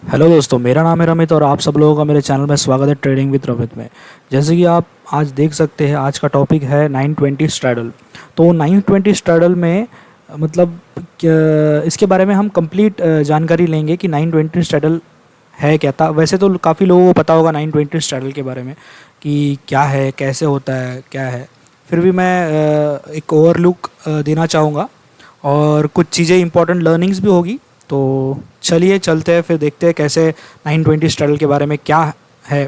Hello दोस्तों, मेरा नाम है रमित और आप सब लोगों का मेरे चैनल में स्वागत है ट्रेडिंग विद रमित में। जैसे कि आप आज देख सकते हैं, आज का टॉपिक है 920 स्ट्रैडल। तो 920 स्ट्रैडल में मतलब इसके बारे में हम कंप्लीट जानकारी लेंगे कि 920 स्ट्रैडल है क्या था। वैसे तो काफ़ी लोगों को पता होगा 920 स्ट्रैडल के बारे में कि क्या है, कैसे होता है, क्या है। फिर भी मैं एक ओवरलुक देना चाहूँगा और कुछ चीज़ें इंपॉर्टेंट लर्निंग्स भी होगी। तो चलिए चलते हैं, फिर देखते हैं कैसे 920 स्ट्रगल के बारे में क्या है।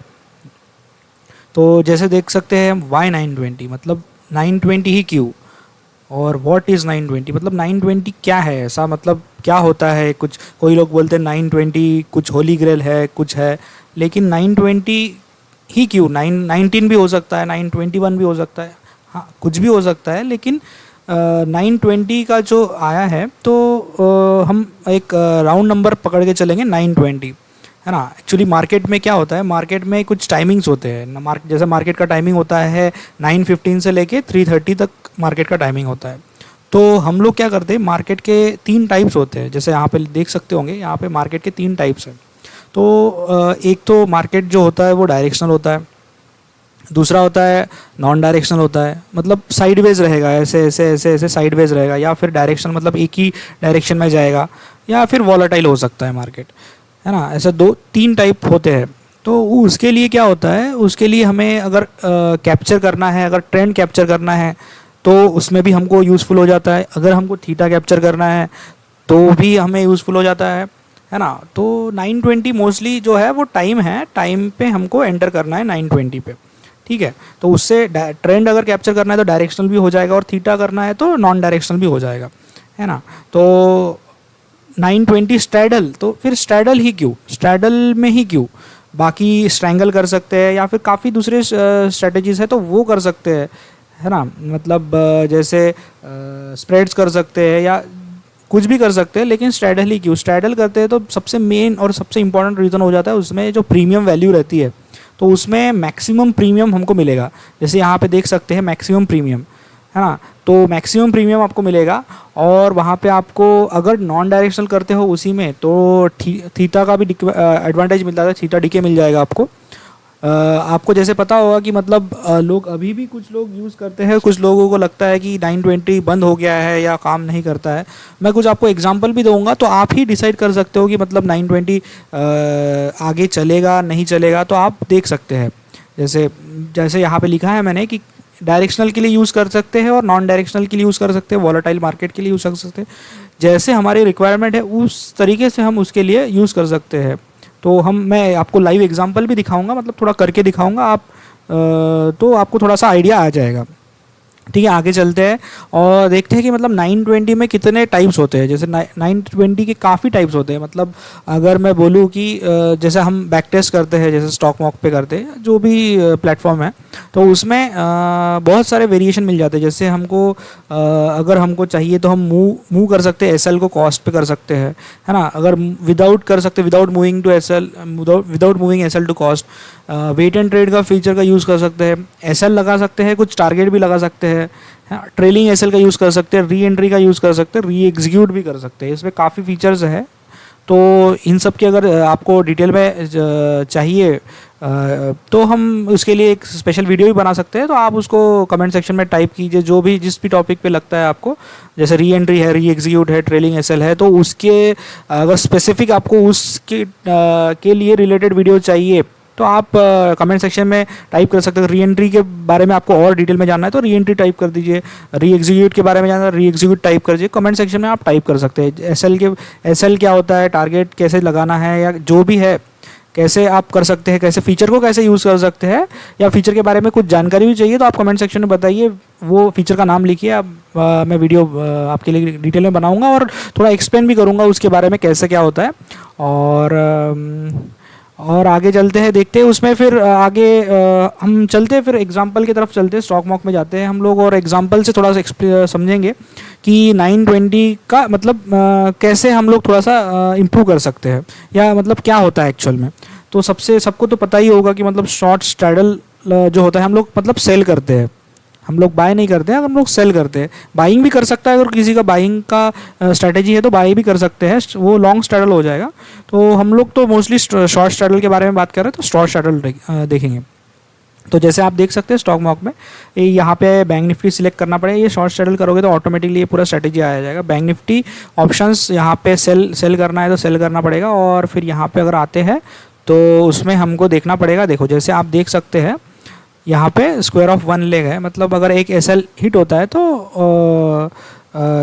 तो जैसे देख सकते हैं, वाई 920 मतलब 920 ही क्यों, और व्हाट इज़ 920 मतलब 920 क्या है, ऐसा मतलब क्या होता है। कुछ कोई लोग बोलते हैं 920 कुछ होली ग्रेल है, कुछ है, लेकिन 920 ही क्यों। 919 भी हो सकता है, 921 भी हो सकता है, हाँ कुछ भी हो सकता है, लेकिन 920 का जो आया है तो हम एक राउंड नंबर पकड़ के चलेंगे 920, है ना। एक्चुअली मार्केट में क्या होता है, मार्केट में कुछ टाइमिंग्स होते हैं ना। जैसे मार्केट का टाइमिंग होता है 9:15 से लेके 3:30 तक मार्केट का टाइमिंग होता है। तो हम लोग क्या करते हैं, मार्केट के 3 टाइप्स होते हैं। जैसे यहाँ पे देख सकते होंगे, यहाँ पे मार्केट के 3 टाइप्स हैं। तो एक तो मार्केट जो होता है वो डायरेक्शनल होता है, दूसरा होता है नॉन डायरेक्शनल होता है, मतलब साइडवेज रहेगा, ऐसे ऐसे ऐसे ऐसे साइडवेज रहेगा, या फिर डायरेक्शन मतलब एक ही डायरेक्शन में जाएगा, या फिर वॉलेटाइल हो सकता है मार्केट, है ना। ऐसे 2-3 टाइप होते हैं। तो उसके लिए क्या होता है, उसके लिए हमें अगर कैप्चर करना है, अगर ट्रेंड कैप्चर करना है तो उसमें भी हमको यूज़फुल हो जाता है। अगर हमको थीटा कैप्चर करना है तो भी हमें यूज़फुल हो जाता है ना। तो 920 मोस्टली जो है वो टाइम है, टाइम पे हमको एंटर करना है 920 पे, ठीक है। तो उससे ट्रेंड अगर कैप्चर करना है तो डायरेक्शनल भी हो जाएगा, और थीटा करना है तो नॉन डायरेक्शनल भी हो जाएगा, है ना। तो 920 स्ट्रैडल, तो फिर स्ट्रैडल ही क्यों, स्ट्रैडल में ही क्यों। बाकी स्ट्रैंगल कर सकते हैं या फिर काफ़ी दूसरे स्ट्रेटजीज है तो वो कर सकते हैं, है ना। मतलब जैसे स्प्रेड्स कर सकते हैं या कुछ भी कर सकते हैं, लेकिन स्ट्रैडल ही क्यों। स्ट्रैडल करते हैं तो सबसे मेन और सबसे इंपॉर्टेंट रीज़न हो जाता है उसमें जो प्रीमियम वैल्यू रहती है, तो उसमें मैक्सिमम प्रीमियम हमको मिलेगा। जैसे यहाँ पे देख सकते हैं मैक्सिमम प्रीमियम, है ना। तो मैक्सिमम प्रीमियम आपको मिलेगा, और वहाँ पे आपको अगर नॉन डायरेक्शनल करते हो उसी में तो थीटा का भी एडवांटेज मिलता है, थीटा डीके मिल जाएगा आपको। आपको जैसे पता होगा कि मतलब लोग अभी भी कुछ लोग यूज़ करते हैं, कुछ लोगों को लगता है कि 920 बंद हो गया है या काम नहीं करता है। मैं कुछ आपको एग्जांपल भी दूंगा तो आप ही डिसाइड कर सकते हो कि मतलब 920 आगे चलेगा नहीं चलेगा। तो आप देख सकते हैं, जैसे जैसे यहाँ पे लिखा है मैंने कि डायरेक्शनल के लिए यूज़ कर सकते हैं और नॉन डायरेक्शनल के लिए यूज़ कर सकते हैं, वॉलेटाइल मार्केट के लिए यूज़ कर सकते हैं। जैसे हमारी रिक्वायरमेंट है उस तरीके से हम उसके लिए यूज़ कर सकते हैं। तो मैं आपको लाइव एग्जांपल भी दिखाऊंगा, मतलब थोड़ा करके दिखाऊंगा आप तो आपको थोड़ा सा आइडिया आ जाएगा। ठीक है, आगे चलते हैं और देखते हैं कि मतलब 920 में कितने टाइप्स होते हैं। जैसे 920 के काफ़ी टाइप्स होते हैं। मतलब अगर मैं बोलूँ कि जैसे हम बैक टेस्ट करते हैं, जैसे स्टॉक मॉक पे करते हैं, जो भी प्लेटफॉर्म है, तो उसमें बहुत सारे वेरिएशन मिल जाते हैं। जैसे हमको अगर हमको चाहिए तो हम मूव कर सकते हैं, एसएल को कॉस्ट पे कर सकते हैं, है ना। अगर विदाउट कर सकते, without moving to SL, without moving SL to cost, wait and trade का फीचर का यूज़ कर सकते हैं, एसएल लगा सकते हैं, कुछ टारगेट भी लगा सकते हैं, ट्रेलिंग एसएल का यूज़ कर सकते हैं, री एंट्री का यूज़ कर सकते हैं, री एग्जीक्यूट भी कर सकते हैं। इसमें काफ़ी फीचर्स है। तो इन सब की अगर आपको डिटेल में चाहिए तो हम उसके लिए एक स्पेशल वीडियो भी बना सकते हैं। तो आप उसको कमेंट सेक्शन में टाइप कीजिए, जो भी जिस भी टॉपिक पे लगता है आपको। जैसे री एंट्री है, री एग्जीक्यूट है, ट्रेलिंग एसएल है, तो उसके अगर स्पेसिफिक आपको उसके के लिए रिलेटेड वीडियो चाहिए तो आप कमेंट सेक्शन में टाइप कर सकते हो। री एंट्री के बारे में आपको और डिटेल में जानना है तो री एंट्री टाइप कर दीजिए, री एग्जीक्यूट के बारे में जानना है री एग्जीक्यूट टाइप कर दीजिए। कमेंट सेक्शन में आप टाइप कर सकते हैं एसएल क्या होता है, टारगेट कैसे लगाना है, या जो भी है कैसे आप कर सकते हैं, कैसे फीचर को कैसे यूज़ कर सकते हैं, या फीचर के बारे में कुछ जानकारी भी चाहिए तो आप कमेंट सेक्शन में बताइए। वो फीचर का नाम लिखिए, आप मैं वीडियो आपके लिए डिटेल में बनाऊंगा और थोड़ा एक्सप्लेन भी करूंगा उसके बारे में कैसे क्या होता है। और आगे चलते हैं, देखते हैं उसमें फिर आगे हम चलते हैं, फिर एग्जांपल की तरफ चलते हैं, स्टॉक मॉक में जाते हैं हम लोग और एग्जांपल से थोड़ा सा समझेंगे कि 920 का मतलब कैसे हम लोग थोड़ा सा इम्प्रूव कर सकते हैं, या मतलब क्या होता है एक्चुअल में। तो सबको तो पता ही होगा कि मतलब शॉर्ट स्ट्रैडल जो होता है हम लोग मतलब सेल करते हैं, हम लोग बाय नहीं करते हैं, हम लोग सेल करते हैं। बाइंग भी कर सकता है, अगर किसी का बाइंग का स्ट्रैटेजी है तो बाय भी कर सकते हैं, वो लॉन्ग स्ट्रैडल हो जाएगा। तो हम लोग तो मोस्टली शॉर्ट स्ट्रैडल के बारे में बात कर रहे हैं, तो शॉर्ट स्ट्रैडल देखेंगे। तो जैसे आप देख सकते हैं स्टॉक मार्केट में यहाँ पे बैंक निफ्टी सिलेक्ट करना पड़ेगा। ये शॉर्ट स्ट्रैडल करोगे तो ऑटोमेटिकली ये पूरा स्ट्रेटेजी आ जाएगा। बैंक निफ्टी ऑप्शंस यहाँ पे सेल करना है तो सेल करना पड़ेगा। और फिर यहाँ पे अगर आते हैं तो उसमें हमको देखना पड़ेगा। देखो जैसे आप देख सकते हैं यहाँ पे स्क्वायर ऑफ वन लेग है, मतलब अगर एक एसएल हिट होता है तो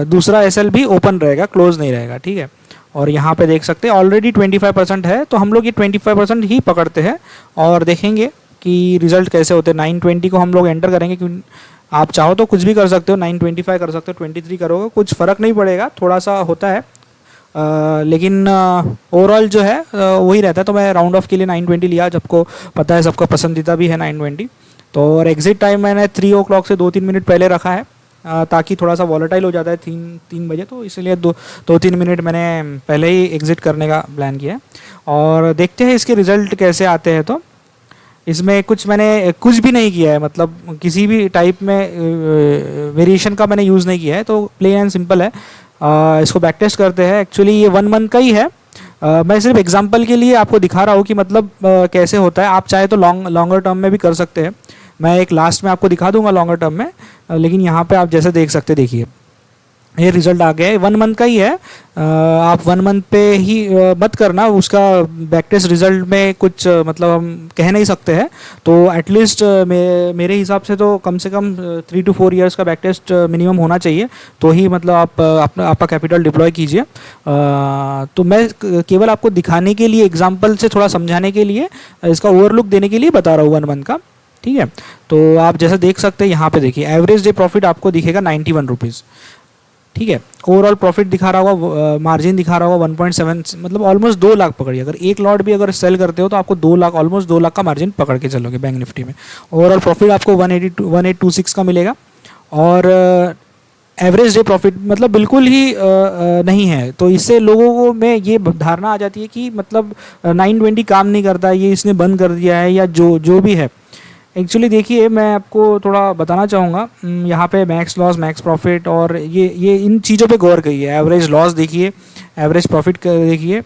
दूसरा एसएल भी ओपन रहेगा, क्लोज नहीं रहेगा, ठीक है। और यहाँ पे देख सकते हैं ऑलरेडी 25% है, तो हम लोग ये 25% ही पकड़ते हैं और देखेंगे कि रिजल्ट कैसे होते हैं। 920 को हम लोग एंटर करेंगे, क्योंकि आप चाहो तो कुछ भी कर सकते हो, 925 कर सकते हो, 23 करोगे, कुछ फ़र्क नहीं पड़ेगा, थोड़ा सा होता है लेकिन ओवरऑल जो है वही रहता है। तो मैं राउंड ऑफ के लिए 920 लिया, सबको पता है, सबका पसंदीदा भी है 920। तो और एग्जिट टाइम मैंने 3 o'clock से 2-3 मिनट पहले रखा है, ताकि थोड़ा सा वॉलेटाइल हो जाता है 3 बजे, तो इसलिए 2-3 मिनट मैंने पहले ही एग्जिट करने का प्लान किया है। और देखते हैं इसके रिज़ल्ट कैसे आते हैं। तो इसमें मैंने कुछ भी नहीं किया है, मतलब किसी भी टाइप में वेरिएशन का मैंने यूज़ नहीं किया है, तो प्लेन एंड सिंपल है। इसको बैक टेस्ट करते हैं। एक्चुअली ये 1 month का ही है, मैं सिर्फ एग्जांपल के लिए आपको दिखा रहा हूँ कि मतलब कैसे होता है। आप चाहे तो लॉन्गर टर्म में भी कर सकते हैं, मैं एक लास्ट में आपको दिखा दूंगा लॉन्गर टर्म में। लेकिन यहाँ पे आप जैसे देख सकते, देखिए ये रिजल्ट आ गया है, 1 month का ही है। आप 1 month पे ही मत करना, उसका बैक टेस्ट रिजल्ट में कुछ मतलब हम कह नहीं सकते हैं। तो एटलीस्ट मेरे हिसाब से तो कम से कम 3 to 4 years का बैक टेस्ट मिनिमम होना चाहिए, तो ही मतलब आप आपका कैपिटल डिप्लॉय कीजिए। तो मैं केवल आपको दिखाने के लिए, एग्जाम्पल से थोड़ा समझाने के लिए, इसका ओवरलुक देने के लिए बता रहा हूँ 1 month का, ठीक है। तो आप जैसा देख सकते हैं यहाँ पे देखिए एवरेज डे प्रॉफिट आपको दिखेगा 91 रुपीज़, ठीक है। ओवरऑल प्रॉफिट दिखा रहा होगा, मार्जिन दिखा रहा होगा 1.7, मतलब ऑलमोस्ट 2 लाख पकड़िए। अगर एक लॉट भी अगर सेल करते हो तो आपको 2 लाख, ऑलमोस्ट 2 लाख का मार्जिन पकड़ के चलोगे बैंक निफ्टी में। ओवरऑल प्रॉफिट आपको 1826 का मिलेगा। और एवरेज डे प्रॉफिट मतलब बिल्कुल ही नहीं है। तो इससे लोगों को में ये धारणा आ जाती है कि मतलब 920 काम नहीं करता, ये इसने बंद कर दिया है, या जो भी है। एक्चुअली देखिए मैं आपको थोड़ा बताना चाहूँगा, यहाँ पे मैक्स लॉस, मैक्स प्रॉफिट और ये इन चीज़ों पे गौर करिए। एवरेज लॉस देखिए, एवरेज प्रॉफिट देखिए,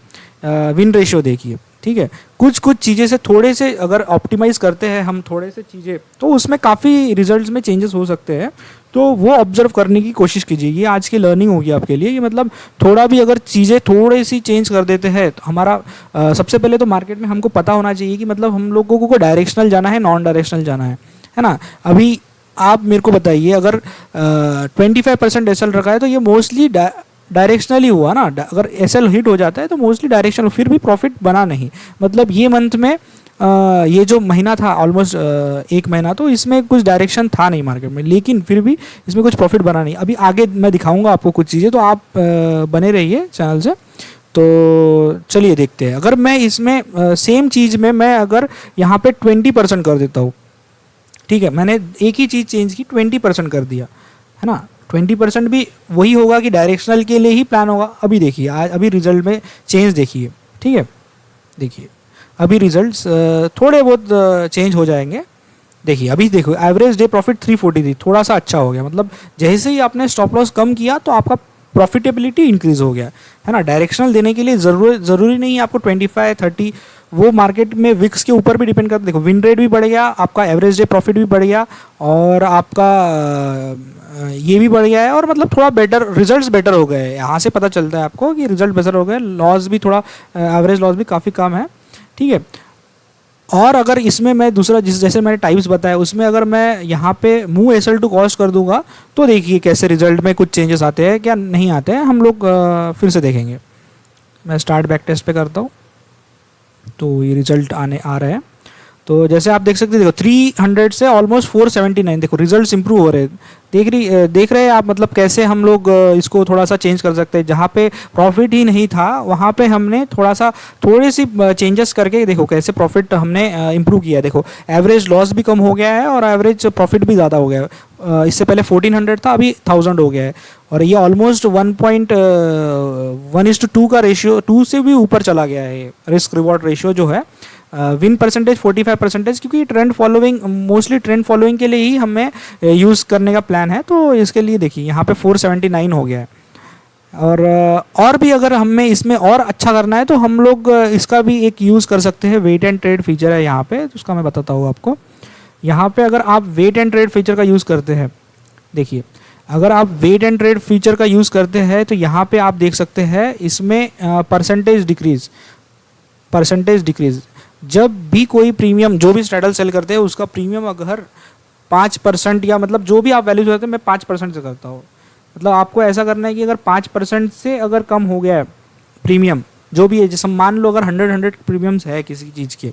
विन रेशियो देखिए, ठीक है। कुछ चीज़ें से थोड़े से अगर ऑप्टिमाइज़ करते हैं हम थोड़े से चीज़ें, तो उसमें काफ़ी रिजल्ट्स में चेंजेस हो सकते हैं। तो वो ऑब्जर्व करने की कोशिश कीजिए, ये आज की लर्निंग होगी आपके लिए। ये मतलब थोड़ा भी अगर चीज़ें थोड़ी सी चेंज कर देते हैं तो हमारा सबसे पहले तो मार्केट में हमको पता होना चाहिए कि मतलब हम लोगों को डायरेक्शनल जाना है, नॉन डायरेक्शनल जाना है ना। अभी आप मेरे को बताइए, अगर 25% एसएल रखा है तो ये मोस्टली डायरेक्शनल ही हुआ ना। अगर एसएल हिट हो जाता है तो मोस्टली डायरेक्शनल, फिर भी प्रॉफिट बना नहीं। मतलब ये मंथ में ये जो महीना था ऑलमोस्ट 1 महीना, तो इसमें कुछ डायरेक्शन था नहीं मार्केट में, लेकिन फिर भी इसमें कुछ प्रॉफिट बना नहीं। अभी आगे मैं दिखाऊंगा आपको कुछ चीज़ें, तो आप बने रहिए चैनल से। तो चलिए देखते हैं। अगर मैं इसमें सेम चीज़ में मैं अगर यहाँ पे 20% कर देता हूँ, ठीक है, मैंने एक ही चीज़ चेंज की, 20% कर दिया, है ना। 20% भी वही होगा कि डायरेक्शनल के लिए ही प्लान होगा। अभी देखिए आज अभी रिजल्ट में चेंज देखिए, ठीक है। देखिए अभी रिजल्ट्स थोड़े बहुत चेंज हो जाएंगे। देखिए अभी देखो एवरेज डे प्रॉफिट 343, थोड़ा सा अच्छा हो गया। मतलब जैसे ही आपने स्टॉप लॉस कम किया तो आपका प्रॉफिटेबिलिटी इंक्रीज हो गया, है ना। डायरेक्शनल देने के लिए ज़रूरी नहीं है आपको 25-30, वो मार्केट में विक्स के ऊपर भी डिपेंड करता है। देखो विन रेट भी बढ़ गया, आपका एवरेज डे प्रॉफिट भी बढ़ गया, और आपका ये भी बढ़ गया है, और मतलब थोड़ा बेटर रिजल्ट्स बेटर हो गए। यहाँ से पता चलता है आपको कि रिजल्ट बेटर हो गए। लॉस भी थोड़ा, एवरेज लॉस भी काफ़ी कम है, ठीक है। और अगर इसमें मैं दूसरा जैसे मैंने टाइप्स बताया, उसमें अगर मैं यहाँ पे मूव एसएल टू कॉस्ट कर दूंगा तो देखिए कैसे रिजल्ट में कुछ चेंजेस आते हैं क्या नहीं आते हैं, हम लोग फिर से देखेंगे। मैं स्टार्ट बैक टेस्ट पे करता हूँ, तो ये रिजल्ट आ रहे हैं। तो जैसे आप देख सकते हैं, देखो 300 से ऑलमोस्ट 479, देखो रिजल्ट्स इंप्रूव हो रहे हैं। देख रहे हैं आप, मतलब कैसे हम लोग इसको थोड़ा सा चेंज कर सकते हैं। जहाँ पे प्रॉफिट ही नहीं था वहाँ पे हमने थोड़ी सी चेंजेस करके देखो कैसे प्रॉफिट हमने इंप्रूव किया। देखो एवरेज लॉस भी कम हो गया है और एवरेज प्रॉफिट भी ज़्यादा हो गया है। इससे पहले 1400 था, अभी 1000 हो गया है, और ये ऑलमोस्ट 1.1:2 का रेशियो, 2 से भी ऊपर चला गया है रिस्क रिवॉर्ड रेशियो जो है। विन परसेंटेज 45%, क्योंकि trend following, mostly trend following के लिए ही हमें यूज़ करने का प्लान है। तो इसके लिए देखिए यहाँ पे 479 हो गया है। और भी अगर हमें इसमें और अच्छा करना है तो हम लोग इसका भी एक यूज़ कर सकते हैं। वेट एंड ट्रेड फीचर है यहाँ पे, तो उसका मैं बताता हूँ आपको। यहाँ पे अगर आप वेट एंड ट्रेड फीचर का यूज़ करते हैं, देखिए अगर आप वेट एंड ट्रेड फीचर का यूज़ करते हैं तो यहाँ पे आप देख सकते हैं इसमें परसेंटेज डिक्रीज, जब भी कोई प्रीमियम, जो भी स्ट्रैडल सेल करते हैं उसका प्रीमियम अगर 5% या मतलब जो भी आप वैल्यूज होते हैं, मैं 5% से करता हूँ। मतलब आपको ऐसा करना है कि अगर 5% से अगर कम हो गया है प्रीमियम, जो भी है, जैसे मान लो अगर 100 प्रीमियम्स है किसी चीज़ के,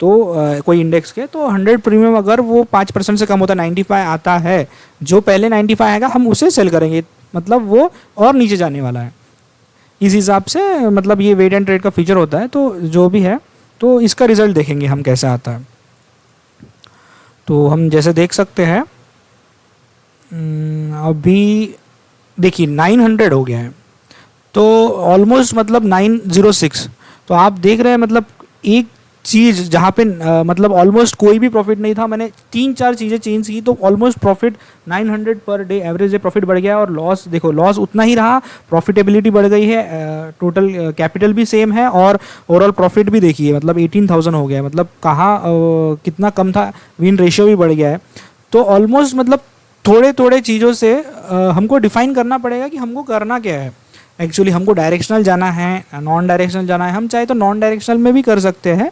तो कोई इंडेक्स के, तो 100 प्रीमियम अगर वो 5% से कम होता है, 95 आता है, जो पहले 95 आएगा हम उसे सेल करेंगे, मतलब वो और नीचे जाने वाला है। इस हिसाब से मतलब ये वेट एंड ट्रेड का फीचर होता है। तो जो भी है, तो इसका रिजल्ट देखेंगे हम कैसे आता है। तो हम जैसे देख सकते हैं अभी देखिए 900 हो गया है, तो ऑलमोस्ट मतलब 906। तो आप देख रहे हैं मतलब एक चीज़ जहाँ पे मतलब ऑलमोस्ट कोई भी प्रॉफिट नहीं था, मैंने 3-4 चीज़ें चेंज की तो almost profit 900 per day average है, प्रॉफिट बढ़ गया। और लॉस देखो, लॉस उतना ही रहा, प्रॉफिटेबिलिटी बढ़ गई है, टोटल कैपिटल भी सेम है, और ओवरऑल प्रॉफिट भी देखिए मतलब 18,000 हो गया है। मतलब कहाँ कितना कम था, विन रेशियो भी बढ़ गया है। तो ऑलमोस्ट मतलब थोड़े थोड़े चीज़ों से हमको डिफाइन करना पड़ेगा कि हमको करना क्या है। एक्चुअली हमको डायरेक्शनल जाना है, नॉन डायरेक्शनल जाना है। हम चाहे तो नॉन डायरेक्शनल में भी कर सकते हैं,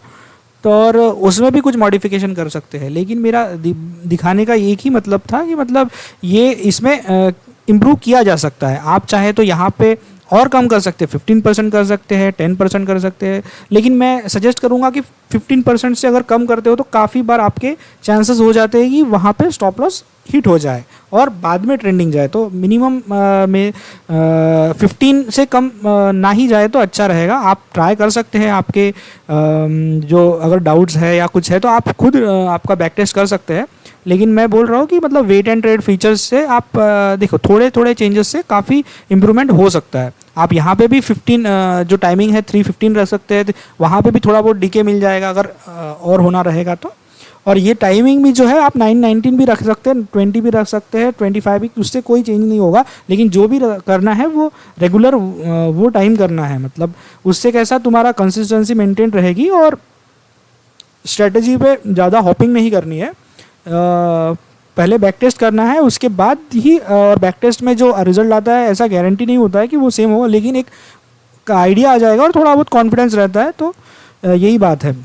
तो और उसमें भी कुछ मॉडिफिकेशन कर सकते हैं, लेकिन मेरा दिखाने का एक ही मतलब था कि मतलब ये इसमें इम्प्रूव किया जा सकता है। आप चाहे तो यहाँ पे और कम कर सकते हैं, 15% कर सकते हैं, 10% कर सकते हैं, लेकिन मैं सजेस्ट करूँगा कि 15% से अगर कम करते हो तो काफ़ी बार आपके चांसेस हो जाते हैं कि वहाँ पे स्टॉप लॉस हिट हो जाए और बाद में ट्रेंडिंग जाए। तो मिनिमम में 15 से कम ना ही जाए तो अच्छा रहेगा। आप ट्राई कर सकते हैं, आपके जो अगर डाउट्स है या कुछ है तो आप खुद आपका बैक टेस्ट कर सकते हैं, लेकिन मैं बोल रहा हूँ कि मतलब वेट एंड ट्रेड फीचर्स से आप देखो थोड़े थोड़े चेंजेस से काफ़ी इम्प्रूवमेंट हो सकता है। आप यहाँ पे भी 15 जो टाइमिंग है 3:15 रख सकते हैं, वहाँ पे भी थोड़ा बहुत डीके मिल जाएगा अगर और होना रहेगा तो। और ये टाइमिंग भी जो है आप 9:19 भी रख सकते हैं, 20 भी रख सकते हैं, 25 भी, उससे कोई चेंज नहीं होगा। लेकिन जो भी करना है वो रेगुलर वो टाइम करना है, मतलब उससे कैसा तुम्हारा कंसिस्टेंसी मेंटेन रहेगी और स्ट्रेटजी पे ज़्यादा हॉपिंग नहीं करनी है। पहले बैक टेस्ट करना है, उसके बाद ही, और बैक टेस्ट में जो रिजल्ट आता है ऐसा गारंटी नहीं होता है कि वो सेम होगा, लेकिन एक आइडिया आ जाएगा और थोड़ा बहुत कॉन्फिडेंस रहता है। तो यही बात है।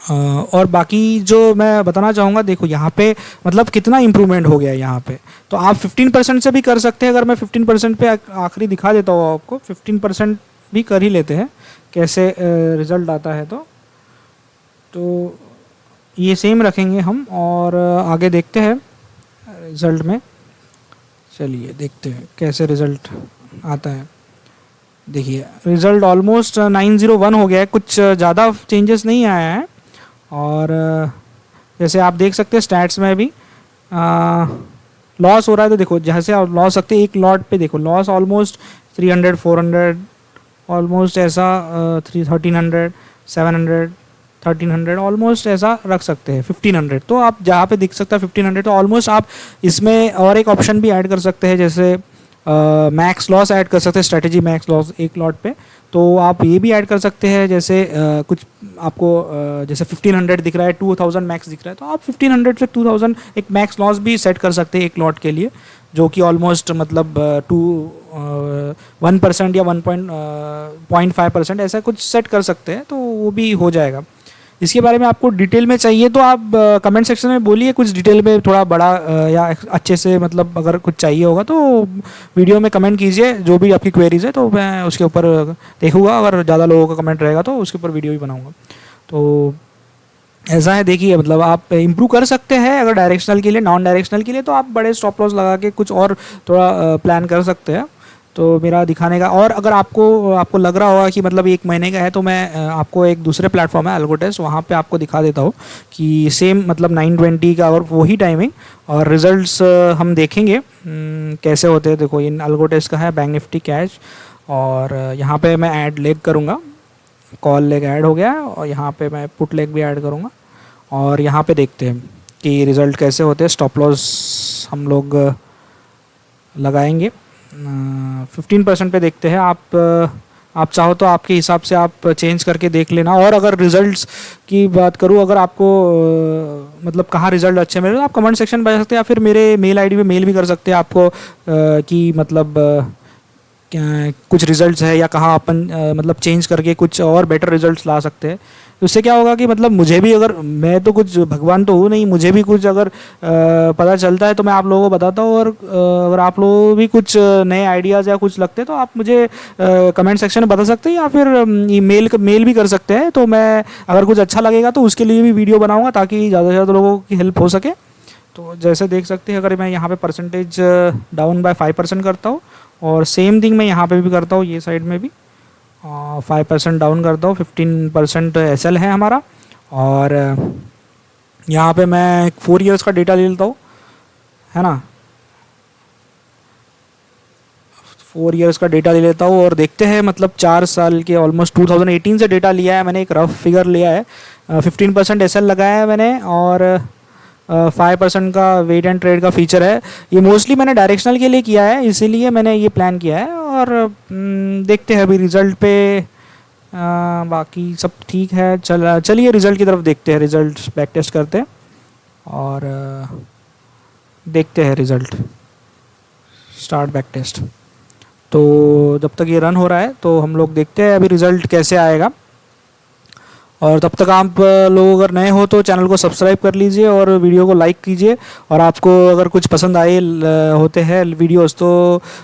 और बाकी जो मैं बताना चाहूँगा, देखो यहाँ पे मतलब कितना इम्प्रूवमेंट हो गया है यहाँ पे। तो आप 15% से भी कर सकते हैं। अगर मैं 15% पे आखिरी दिखा देता हूँ आपको, 15% भी कर ही लेते हैं कैसे रिज़ल्ट आता है। तो ये सेम रखेंगे हम और आगे देखते हैं रिज़ल्ट में। चलिए देखते हैं कैसे रिज़ल्ट आता है। देखिए रिज़ल्ट ऑलमोस्ट 901 हो गया है, कुछ ज़्यादा चेंजेस नहीं आया है। और जैसे आप देख सकते हैं स्टैट्स में भी लॉस हो रहा है, तो देखो जैसे आप लॉस सकते हैं एक लॉट पे, देखो लॉस ऑलमोस्ट 300 400 ऑलमोस्ट ऐसा 1300 700 1300 ऑलमोस्ट ऐसा रख सकते हैं, 1500। तो आप जहाँ पे दिख सकता है 1500, तो ऑलमोस्ट आप इसमें और एक ऑप्शन भी ऐड कर सकते हैं, जैसे मैक्स लॉस ऐड कर सकते हैं, स्ट्रेटजी मैक्स लॉस एक लॉट पे। तो आप ये भी ऐड कर सकते हैं, जैसे कुछ आपको जैसे 1500 दिख रहा है, 2000 मैक्स दिख रहा है, तो आप 1500 से 2000 एक मैक्स लॉस भी सेट कर सकते हैं एक लॉट के लिए, जो कि ऑलमोस्ट मतलब 1% या 1.5% ऐसा कुछ सेट कर सकते हैं, तो वो भी हो जाएगा। इसके बारे में आपको डिटेल में चाहिए तो आप कमेंट सेक्शन में बोलिए, कुछ डिटेल में थोड़ा बड़ा या अच्छे से, मतलब अगर कुछ चाहिए होगा तो वीडियो में कमेंट कीजिए, जो भी आपकी क्वेरीज है, तो मैं उसके ऊपर देखूँगा। अगर ज़्यादा लोगों का कमेंट रहेगा तो उसके ऊपर वीडियो भी बनाऊँगा। तो ऐसा है, देखिए मतलब आप इम्प्रूव कर सकते हैं अगर डायरेक्शनल के लिए। नॉन डायरेक्शनल के लिए तो आप बड़े स्टॉप लॉस लगा के कुछ और थोड़ा प्लान कर सकते हैं। तो मेरा दिखाने का, और अगर आपको लग रहा होगा कि मतलब 1 महीने का है, तो मैं आपको एक दूसरे प्लेटफॉर्म है अल्गोटेस्ट, वहाँ पे आपको दिखा देता हूँ कि सेम मतलब 920 का और वही टाइमिंग और रिजल्ट्स हम देखेंगे कैसे होते हैं। देखो इन अल्गोटेस्ट का है बैंक निफ्टी कैश, और यहाँ पे मैं ऐड लेग करूँगा कॉल लेग ऐड हो गया है और यहाँ पे मैं पुट लेग भी ऐड करूँगा। और यहाँ पे देखते हैं कि रिज़ल्ट कैसे होते हैं। स्टॉप लॉस हम लोग लगाएंगे 15% पे देखते हैं। आप चाहो तो आपके हिसाब से आप चेंज करके देख लेना। और अगर रिज़ल्ट्स की बात करूँ, अगर आपको मतलब कहाँ रिज़ल्ट अच्छे मिले तो आप कमेंट सेक्शन में बता सकते हैं, या फिर मेरे मेल आईडी पे मेल भी कर सकते हैं आपको कि मतलब कुछ रिजल्ट्स है या कहाँ अपन मतलब चेंज करके कुछ और बेटर रिजल्ट्स ला सकते हैं। तो उससे क्या होगा कि मतलब मुझे भी, अगर मैं तो कुछ भगवान तो हूँ नहीं, मुझे भी कुछ अगर पता चलता है तो मैं आप लोगों को बताता हूँ। और अगर आप लोगों को भी कुछ नए आइडियाज़ या कुछ लगते हैं तो आप मुझे कमेंट सेक्शन में बता सकते हैं, या फिर मेल भी कर सकते हैं। तो मैं अगर कुछ अच्छा लगेगा तो उसके लिए भी वीडियो बनाऊँगा ताकि ज़्यादा से ज़्यादा लोगों की हेल्प हो सके। तो जैसे देख सकते हैं, अगर मैं यहाँ पे परसेंटेज डाउन बाय 5% करता हूँ, और सेम थिंग मैं यहाँ पे भी करता हूँ, ये साइड में भी 5% डाउन करता हूँ। 15% SL है हमारा। और यहाँ पे मैं 4 इयर्स का डेटा ले लेता हूँ, है ना। 4 इयर्स का डेटा ले लेता हूँ और देखते हैं मतलब 4 साल के ऑलमोस्ट 2018 से डेटा लिया है मैंने। एक रफ फिगर लिया है, 15% SL लगाया है मैंने, और 5% का वेट एंड ट्रेड का फीचर है। ये मोस्टली मैंने डायरेक्शनल के लिए किया है, इसीलिए मैंने ये प्लान किया है। और देखते हैं अभी रिज़ल्ट पे। बाकी सब ठीक है। चलिए रिज़ल्ट की तरफ देखते हैं। रिज़ल्ट बैक टेस्ट करते हैं और देखते हैं रिज़ल्ट। Start back test. तो जब तक ये रन हो रहा है तो हम लोग देखते हैं अभी रिज़ल्ट कैसे आएगा। और तब तक आप लोग अगर नए हो तो चैनल को सब्सक्राइब कर लीजिए और वीडियो को लाइक कीजिए। और आपको अगर कुछ पसंद आए होते हैं वीडियोस तो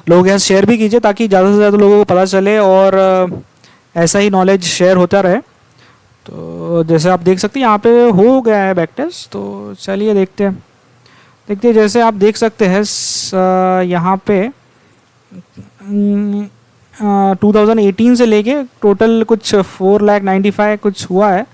लोगों के साथ शेयर भी कीजिए, ताकि ज़्यादा से ज़्यादा लोगों को पता चले और ऐसा ही नॉलेज शेयर होता रहे। तो जैसे आप देख सकते हैं यहाँ पे हो गया है बैक टेस्ट। तो चलिए देखते हैं। जैसे आप देख सकते हैं यहाँ पे 2018 से लेके टोटल कुछ 4,95,000 कुछ हुआ है।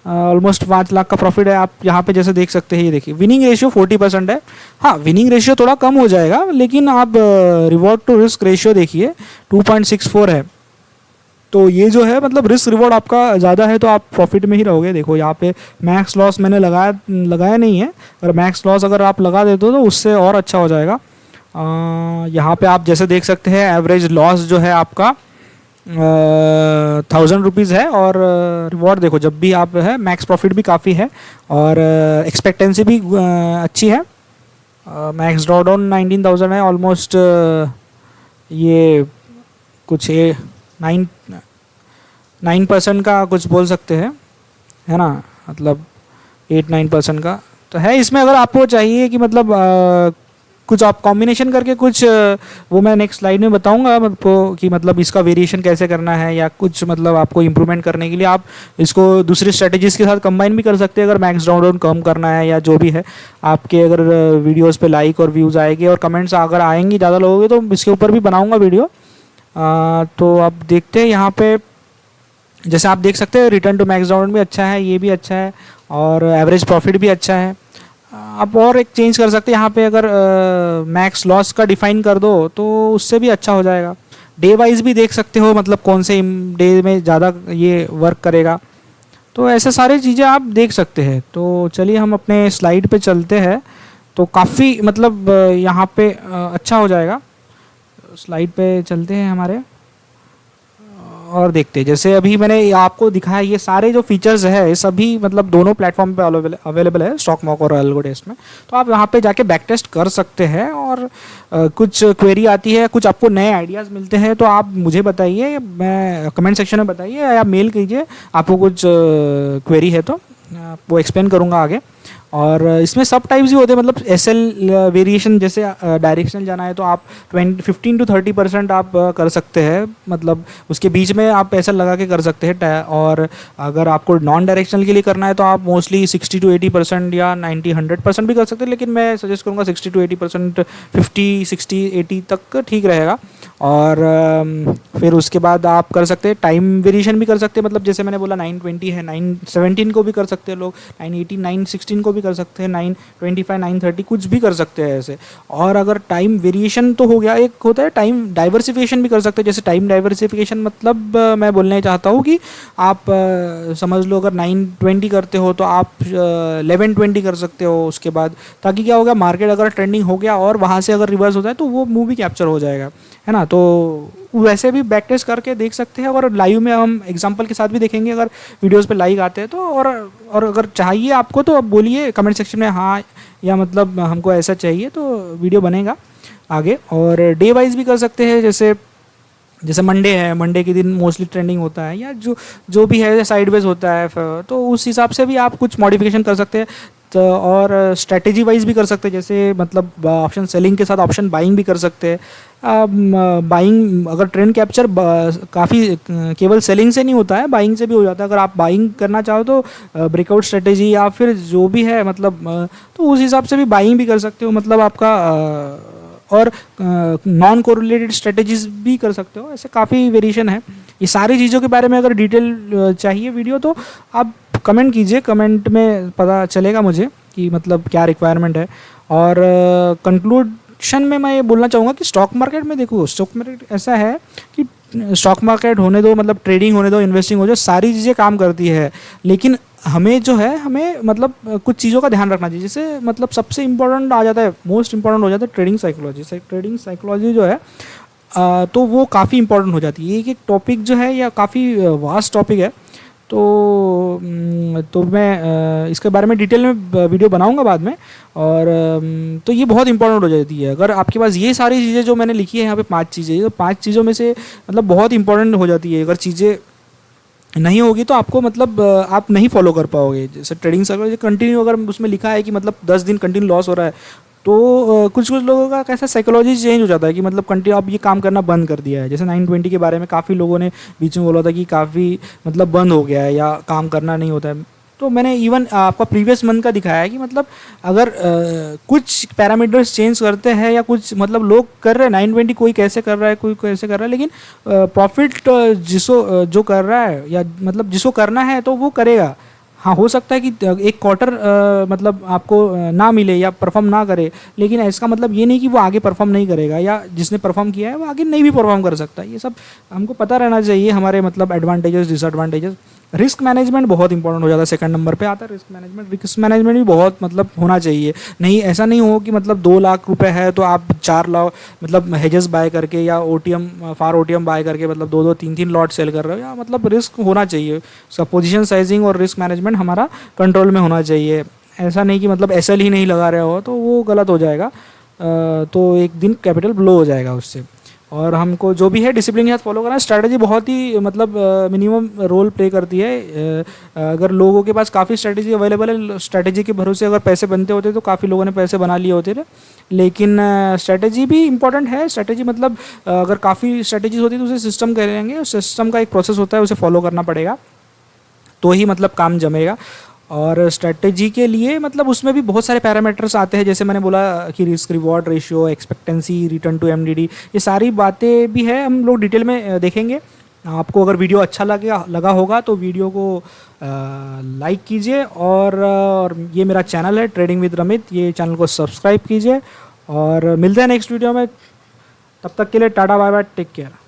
ऑलमोस्ट 5 लाख का प्रॉफिट है। आप यहाँ पे जैसे देख सकते हैं, ये देखिए विनिंग रेशियो 40% है। हाँ, विनिंग रेशियो थोड़ा कम हो जाएगा, लेकिन आप रिवॉर्ड टू रिस्क रेशियो देखिए 2.64 है। तो ये जो है मतलब रिस्क रिवॉर्ड आपका ज़्यादा है तो आप प्रॉफिट में ही रहोगे। देखो यहाँ पे मैक्स लॉस मैंने लगाया नहीं है। अगर मैक्स लॉस अगर आप लगा देते हो तो उससे और अच्छा हो जाएगा। यहाँ पे आप जैसे देख सकते हैं एवरेज लॉस जो है आपका 1,000 रुपीज़ है। और रिवॉर्ड देखो जब भी आप है मैक्स प्रॉफिट भी काफ़ी है, और एक्सपेक्टेंसी भी अच्छी है। मैक्स ड्रॉडाउन 19,000 है ऑलमोस्ट। ये कुछ 9% का कुछ बोल सकते हैं, है ना, मतलब 8-9% का तो है इसमें। अगर आपको चाहिए कि मतलब कुछ आप कॉम्बिनेशन करके कुछ वो मैं नेक्स्ट स्लाइड में बताऊंगा आपको कि मतलब इसका वेरिएशन कैसे करना है, या कुछ मतलब आपको इंप्रूवमेंट करने के लिए आप इसको दूसरी स्ट्रेटजीज के साथ कंबाइन भी कर सकते हैं। अगर मैक्स ड्रॉडाउन कम करना है या जो भी है, आपके अगर वीडियोस पे लाइक और व्यूज़ आएंगे और कमेंट्स अगर आएंगी ज़्यादा लोगों के तो इसके ऊपर भी बनाऊँगा वीडियो। तो आप देखते हैं यहाँ पे जैसे आप देख सकते हैं रिटर्न टू मैक्स ड्रॉडाउन भी अच्छा है, ये भी अच्छा है, और एवरेज प्रॉफिट भी अच्छा है। आप और एक चेंज कर सकते हैं यहाँ पे, अगर मैक्स लॉस का डिफाइन कर दो तो उससे भी अच्छा हो जाएगा। डे वाइज भी देख सकते हो, मतलब कौन से डे में ज़्यादा ये वर्क करेगा। तो ऐसे सारी चीज़ें आप देख सकते हैं। तो चलिए हम अपने स्लाइड पे चलते हैं। तो काफ़ी मतलब यहाँ पे अच्छा हो जाएगा। स्लाइड पे चलते हैं हमारे और देखते हैं। जैसे अभी मैंने आपको दिखाया ये सारे जो फीचर्स है ये सभी मतलब दोनों प्लेटफॉर्म पे अवेलेबल है, स्टॉक मॉक और अल्गोटेस्ट में। तो आप यहाँ पे जाके बैक टेस्ट कर सकते हैं। और कुछ क्वेरी आती है, कुछ आपको नए आइडियाज़ मिलते हैं तो आप मुझे बताइए, मैं कमेंट सेक्शन में बताइए या मेल कीजिए। आपको कुछ क्वेरी है तो वो एक्सप्लेन करूँगा आगे। और इसमें सब टाइप्स भी होते हैं, मतलब SL वेरिएशन जैसे डायरेक्शनल जाना है तो आप 15 to 30% आप कर सकते हैं, मतलब उसके बीच में आप SL लगा के कर सकते हैं। और अगर आपको नॉन डायरेक्शनल के लिए करना है तो आप मोस्टली 60 to 80% या 90-100% भी कर सकते हैं, लेकिन मैं सजेस्ट करूँगा 60 to 80%, 50-60-80 तक ठीक रहेगा। और फिर उसके बाद आप कर सकते हैं टाइम वेरिएशन भी कर सकते हैं, मतलब जैसे मैंने बोला 920 है, 917 को भी कर सकते हैं लोग, 918, 916 को भी भी कर सकते हैं, 9:25 9:30 कुछ भी कर सकते हैं ऐसे। और अगर टाइम वेरिएशन तो हो गया, एक होता है टाइम डाइवर्सिफिकेशन भी कर सकते हैं। जैसे टाइम डाइवर्सिफिकेशन मतलब मैं बोलने चाहता हूँ कि आप समझ लो अगर 9:20 करते हो तो आप 11:20 कर सकते हो उसके बाद, ताकि क्या होगा, मार्केट अगर ट्रेंडिंग हो गया और वहाँ से अगर रिवर्स होता है तो वो मूव भी कैप्चर हो जाएगा, है ना। तो वैसे भी बैक टेस्ट करके देख सकते हैं, और लाइव में हम एग्जांपल के साथ भी देखेंगे अगर वीडियोस पे लाइक आते हैं तो। और अगर चाहिए आपको तो आप बोलिए कमेंट सेक्शन में हाँ, या मतलब हमको ऐसा चाहिए, तो वीडियो बनेगा आगे। और डे वाइज भी कर सकते हैं, जैसे जैसे मंडे है, मंडे के दिन मोस्टली ट्रेंडिंग होता है, या जो जो भी है साइडवेज होता है, तो उस हिसाब से भी आप कुछ मॉडिफिकेशन कर सकते हैं। तो और स्ट्रैटेजी वाइज भी कर सकते हैं, जैसे मतलब ऑप्शन सेलिंग के साथ ऑप्शन बाइंग भी कर सकते हैं। बाइंग अगर ट्रेंड कैप्चर काफ़ी केवल सेलिंग से नहीं होता है, बाइंग से भी हो जाता है। अगर आप बाइंग करना चाहो तो ब्रेकआउट स्ट्रेटेजी या फिर जो भी है मतलब तो उस हिसाब से भी बाइंग भी कर सकते हो, मतलब आपका और नॉन कोरिलेटेड स्ट्रेटेजीज भी कर सकते हो। ऐसे काफ़ी वेरिएशन है। ये सारी चीज़ों के बारे में अगर डिटेल चाहिए वीडियो तो आप कमेंट कीजिए, कमेंट में पता चलेगा मुझे कि मतलब क्या रिक्वायरमेंट है। और कंक्लूशन में मैं ये बोलना चाहूँगा कि स्टॉक मार्केट में देखो, स्टॉक मार्केट ऐसा है कि स्टॉक मार्केट होने दो, मतलब ट्रेडिंग होने दो, इन्वेस्टिंग हो जाए, सारी चीज़ें काम करती है। लेकिन हमें जो है, हमें मतलब कुछ चीज़ों का ध्यान रखना चाहिए। जैसे मतलब सबसे इम्पोर्टेंट आ जाता है, मोस्ट इम्पोर्टेंट हो जाता है ट्रेडिंग साइकोलॉजी। ट्रेडिंग साइकोलॉजी जो है तो वो काफ़ी इंपॉर्टेंट हो जाती है। एक एक टॉपिक जो है या काफ़ी वास्ट टॉपिक है। तो मैं इसके बारे में डिटेल में वीडियो बनाऊंगा बाद में। और तो ये बहुत इंपॉर्टेंट हो जाती है। अगर आपके पास ये सारी चीज़ें जो मैंने लिखी है यहाँ पे 5 चीज़ें, तो 5 चीज़ों में से मतलब बहुत इंपॉर्टेंट हो जाती है। अगर चीज़ें नहीं होगी तो आपको मतलब आप नहीं फॉलो कर पाओगे। जैसे ट्रेडिंग साइकोलॉजी कंटिन्यू अगर उसमें लिखा है कि मतलब 10 दिन कंटिन्यू लॉस हो रहा है, तो कुछ कुछ लोगों का कैसा साइकोलॉजी चेंज हो जाता है कि मतलब कंटिन्यू अब ये काम करना बंद कर दिया है। जैसे 9:20 के बारे में काफ़ी लोगों ने बीच में बोला था कि काफ़ी मतलब बंद हो गया है या काम करना नहीं होता है। तो मैंने इवन आपका प्रीवियस मंथ का दिखाया है कि मतलब अगर कुछ पैरामीटर्स चेंज करते हैं या कुछ मतलब लोग कर रहे हैं 9:20, कोई कैसे कर रहा है, कोई कैसे कर रहा है, लेकिन प्रॉफिट जिसको जो कर रहा है या मतलब जिसको करना है तो वो करेगा। हाँ, हो सकता है कि एक क्वार्टर मतलब आपको ना मिले या परफॉर्म ना करे, लेकिन इसका मतलब ये नहीं कि वो आगे परफॉर्म नहीं करेगा, या जिसने परफॉर्म किया है वो आगे नहीं भी परफॉर्म कर सकता। ये सब हमको पता रहना चाहिए, हमारे मतलब एडवांटेजेस डिसएडवांटेजेस। रिस्क मैनेजमेंट बहुत इंपॉर्टेंट हो जाता है, सेकंड नंबर पे आता है रिस्क मैनेजमेंट। रिस्क मैनेजमेंट भी बहुत मतलब होना चाहिए। नहीं, ऐसा नहीं हो कि मतलब 2 लाख रुपए है तो आप 4 लाख मतलब हेजेस बाय करके या ओटीएम फार ओटीएम बाय करके मतलब 2 2 3 3 लॉट सेल कर रहे हो। या मतलब रिस्क होना चाहिए, उसका पोजीशन साइजिंग और रिस्क मैनेजमेंट हमारा कंट्रोल में होना चाहिए। ऐसा नहीं कि मतलब एसएल ही नहीं लगा रहे हो, तो वो गलत हो जाएगा। तो एक दिन कैपिटल ब्लो हो जाएगा उससे। और हमको जो भी है डिसिप्लिन के साथ फॉलो करना है। स्ट्रैटेजी बहुत ही मतलब मिनिमम रोल प्ले करती है। अगर लोगों के पास काफ़ी स्ट्रैटेजी अवेलेबल है, स्ट्रैटेजी के भरोसे अगर पैसे बनते होते तो काफ़ी लोगों ने पैसे बना लिए होते थे। लेकिन स्ट्रैटेजी भी इंपॉर्टेंट है। स्ट्रैटेजी मतलब अगर काफ़ी स्ट्रैटेजीज होती है तो उसे सिस्टम करेंगे, उस सिस्टम का एक प्रोसेस होता है, उसे फॉलो करना पड़ेगा तो ही मतलब काम जमेगा। और स्ट्रैटेजी के लिए मतलब उसमें भी बहुत सारे पैरामीटर्स आते हैं, जैसे मैंने बोला कि risk reward ratio, expectancy, return to MDD, ये सारी बातें भी है, हम लोग डिटेल में देखेंगे। आपको अगर वीडियो अच्छा लगा होगा तो वीडियो को लाइक कीजिए। और ये मेरा चैनल है ट्रेडिंग विद रमित, ये चैनल को सब्सक्राइब कीजिए। और मिलते हैं नेक्स्ट वीडियो में, तब तक के लिए टाटा बाय बाय, टेक केयर।